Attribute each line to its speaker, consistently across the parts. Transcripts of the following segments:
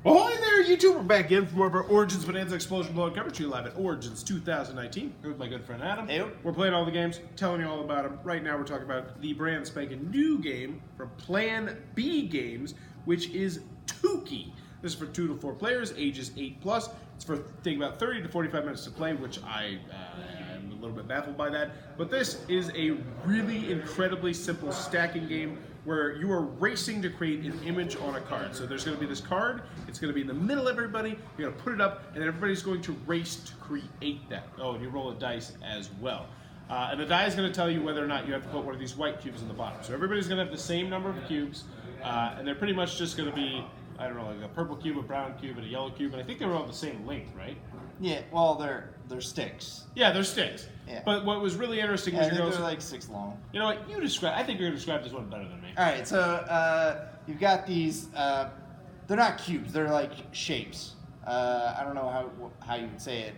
Speaker 1: Ahoy there, YouTube! We're back in for more of our Origins Bonanza Explosion Blowout coverage. We're live at Origins 2019. Here with my good friend Adam.
Speaker 2: Hey.
Speaker 1: We're playing all the games, telling you all about them. Right now we're talking about the brand spanking new game from Plan B Games, which is Tuki. This is for 2 to 4 players, ages 8+. It's for taking about 30 to 45 minutes to play, which I am a little bit baffled by that. But this is a really incredibly simple stacking game where you are racing to create an image on a card. So there's going to be this card, it's going to be in the middle of everybody, you're going to put it up, and then everybody's going to race to create that. Oh, and you roll a dice as well. And the die is going to tell you whether or not you have to put one of these white cubes in the bottom. So everybody's going to have the same number of cubes, and they're pretty much just going to be, I don't know, like a purple cube, a brown cube, and a yellow cube, and I think they're all the same length, right?
Speaker 2: Yeah, well, they're sticks.
Speaker 1: Yeah, they're sticks.
Speaker 2: Yeah.
Speaker 1: But what was really interesting was
Speaker 2: I think they're like 6 long.
Speaker 1: You know what? I think you're going to describe this one better than me.
Speaker 2: All right, so you've got these. They're not cubes. They're like shapes. I don't know how you would say it.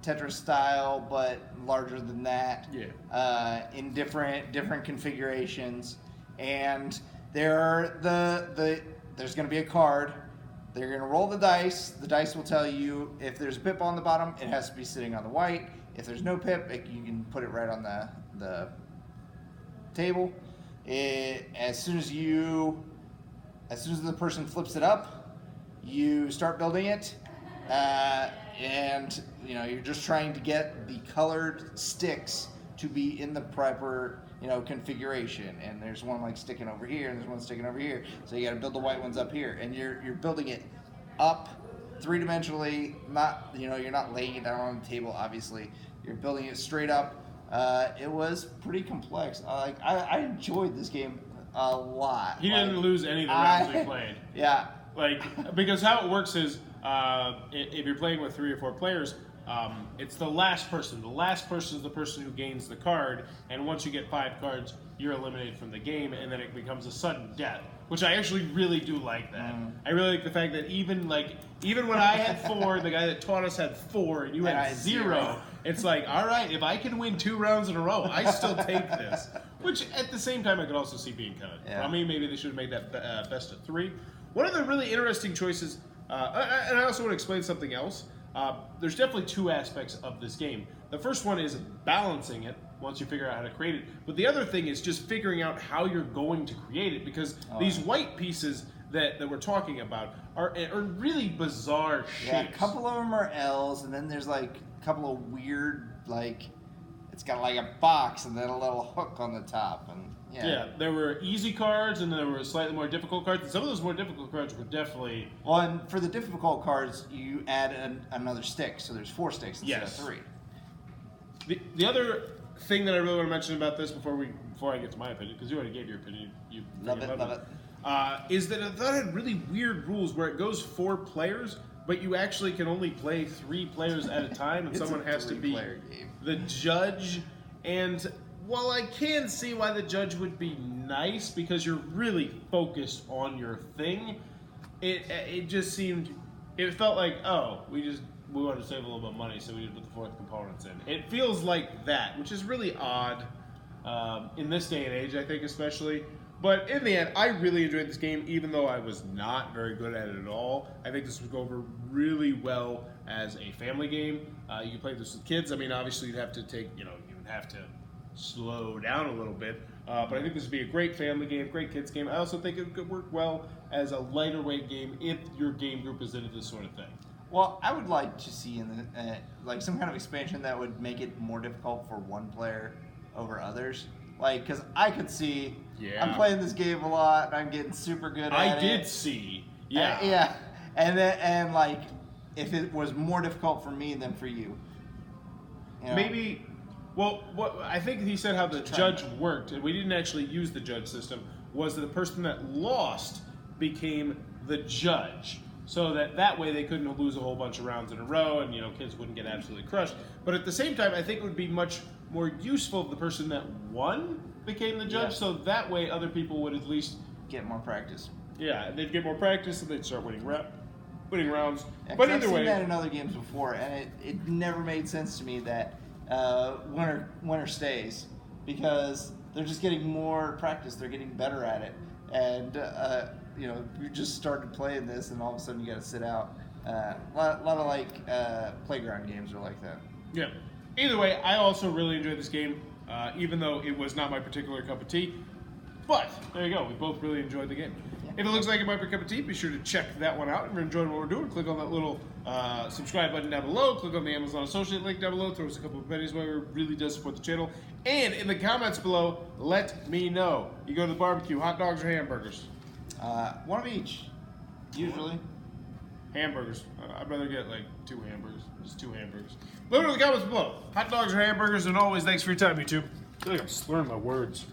Speaker 2: Tetris style, but larger than that.
Speaker 1: Yeah.
Speaker 2: In different configurations, and there's going to be a card. They're going to roll the dice. The dice will tell you if there's a pip on the bottom, it has to be sitting on the white. If there's no pip, you can put it right on the table. As soon as the person flips it up, you start building it, and you're just trying to get the colored sticks to be in the proper configuration. And there's one like sticking over here, and there's one sticking over here. So you got to build the white ones up here, and you're building it up three-dimensionally. Not you're not laying it down on the table. Obviously, you're building it straight up. It was pretty complex. I enjoyed this game a lot.
Speaker 1: He didn't lose any of the rounds we played.
Speaker 2: Yeah.
Speaker 1: Because how it works is, if you're playing with 3 or 4 players, it's the last person. The last person is the person who gains the card, and once you get 5 cards, you're eliminated from the game, and then it becomes a sudden death, which I actually really do like that. I really like the fact that even when I had 4, the guy that taught us had 4, and you had 0, it's like, all right, if I can win 2 rounds in a row, I still take this. Which, at the same time, I could also see being kind of crummy. Maybe they should have made that best of 3. One of the really interesting choices, and I also want to explain something else. There's definitely 2 aspects of this game. The first one is balancing it once you figure out how to create it. But the other thing is just figuring out how you're going to create it, because these white pieces that we're talking about are really bizarre shapes.
Speaker 2: Yeah, a couple of them are L's, and then there's like a couple of weird, it's got like a box and then a little hook on the top. And
Speaker 1: yeah, there were easy cards and there were slightly more difficult cards. And some of those more difficult cards were definitely...
Speaker 2: Well, and for the difficult cards, you add another stick, so there's 4 sticks instead of 3.
Speaker 1: The other thing that I really want to mention about this before I get to my opinion, because you already gave your opinion, you
Speaker 2: love it.
Speaker 1: Is that I thought it had really weird rules where it goes 4 players, but you actually can only play 3 players at a time, and someone has to be the judge. And while I can see why the judge would be nice because you're really focused on your thing, it just seemed, it felt like, oh, we wanted to save a little bit of money, so we just put the 4th components in. It feels like that, which is really odd in this day and age, I think, especially. But in the end, I really enjoyed this game, even though I was not very good at it at all. I think this would go over really well as a family game. You can play this with kids. I mean, obviously, you'd have to you would have to slow down a little bit. But I think this would be a great family game, great kids game. I also think it could work well as a lighter weight game if your game group is into this sort of thing.
Speaker 2: Well, I would like to see some kind of expansion that would make it more difficult for one player over others. Because I could see, I'm playing this game a lot, and I'm getting super good at it.
Speaker 1: I did see,
Speaker 2: and if it was more difficult for me than for you.
Speaker 1: Maybe, well, what I think he said how the judge worked, and we didn't actually use the judge system, was that the person that lost became the judge. So that way they couldn't lose a whole bunch of rounds in a row, and kids wouldn't get absolutely crushed. But at the same time, I think it would be much more useful if the person that won became the judge, so that way other people would at least
Speaker 2: get more practice.
Speaker 1: Yeah, they'd get more practice, and they'd start winning rounds.
Speaker 2: Yeah,
Speaker 1: but either
Speaker 2: I've seen
Speaker 1: way,
Speaker 2: that in other games before, and it never made sense to me that winner stays, because they're just getting more practice. They're getting better at it, and you just started playing this and all of a sudden you got to sit out. A lot of like playground games are like that.
Speaker 1: Yeah. Either way, I also really enjoyed this game, even though it was not my particular cup of tea. But there you go. We both really enjoyed the game. If it looks like it might be a cup of tea, be sure to check that one out. If you're enjoying what we're doing, click on that little subscribe button down below. Click on the Amazon Associate link down below. Throw us a couple of pennies where it really does support the channel. And in the comments below, let me know. You go to the barbecue, hot dogs or hamburgers?
Speaker 2: One of each, usually.
Speaker 1: Hamburgers. I'd rather get like 2 hamburgers. Just 2 hamburgers. Let me know in the comments below. Hot dogs or hamburgers, and always thanks for your time, YouTube. I feel like I'm slurring my words.